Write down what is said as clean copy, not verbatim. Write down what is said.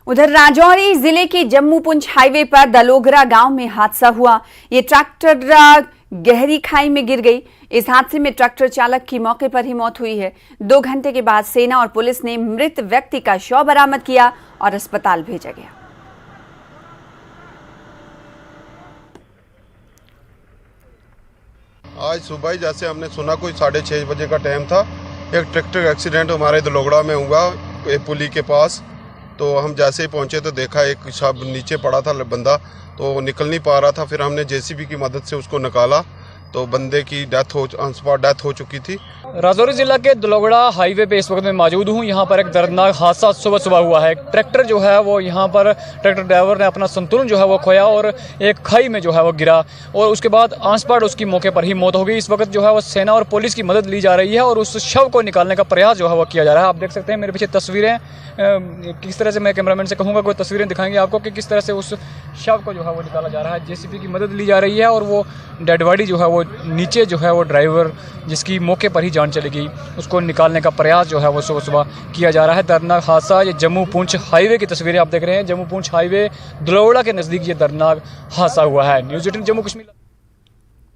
उधर राजौरी जिले के जम्मू पुंछ हाईवे पर दलोगरा गांव में हादसा हुआ। ये ट्रैक्टर गहरी खाई में गिर गई। इस हादसे में ट्रैक्टर चालक की मौके पर ही मौत हुई है। 2 घंटे के बाद सेना और पुलिस ने मृत व्यक्ति का शव बरामद किया और अस्पताल भेजा गया। आज सुबह ही जैसे हमने सुना कोई 6:30 बजे का टाइम था, एक ट्रैक्टर एक्सीडेंट हमारे दलोगड़ा में हुआ पुली के पास। तो हम जैसे ही पहुंचे तो देखा एक शव नीचे पड़ा था बंदा, तो निकल नहीं पा रहा था। फिर हमने जेसीबी की मदद से उसको निकाला तो बंदे की डेथ हो चुकी थी। राजौरी जिला के दलोगड़ा हाईवे पे इस वक्त मैं मौजूद हूँ। यहाँ पर एक दर्दनाक हादसा सुबह हुआ है। ट्रैक्टर जो है वो यहाँ पर ट्रैक्टर ड्राइवर ने अपना संतुलन जो है वो खोया और एक खाई में जो है वो गिरा और उसके बाद आंसपाड़ उसकी मौके पर ही मौत हो गई। इस वक्त जो है वो सेना और पुलिस की मदद ली जा रही है और उस शव को निकालने का प्रयास जो है वो किया जा रहा है। आप देख सकते हैं मेरे पीछे तस्वीरें, किस तरह से मैं कैमरामैन से कहूँगा कोई तस्वीरें दिखाएंगे आपको कि किस तरह से उस शव को जो है वो निकाला जा रहा है। जेसीबी की मदद ली जा रही है और वो डेड बॉडी जो है वो नीचे जो है वो ड्राइवर जिसकी मौके पर ही जान चली गई उसको निकालने का प्रयास जो है वो सुबह किया जा रहा है। दर्दनाक हादसा, ये जम्मू पुंछ हाईवे की तस्वीरें आप देख रहे हैं। जम्मू पुंछ हाईवे दलोगड़ा के नज़दीक ये दर्दनाक हादसा हुआ है। न्यूज़ 18 जम्मू कश्मीर।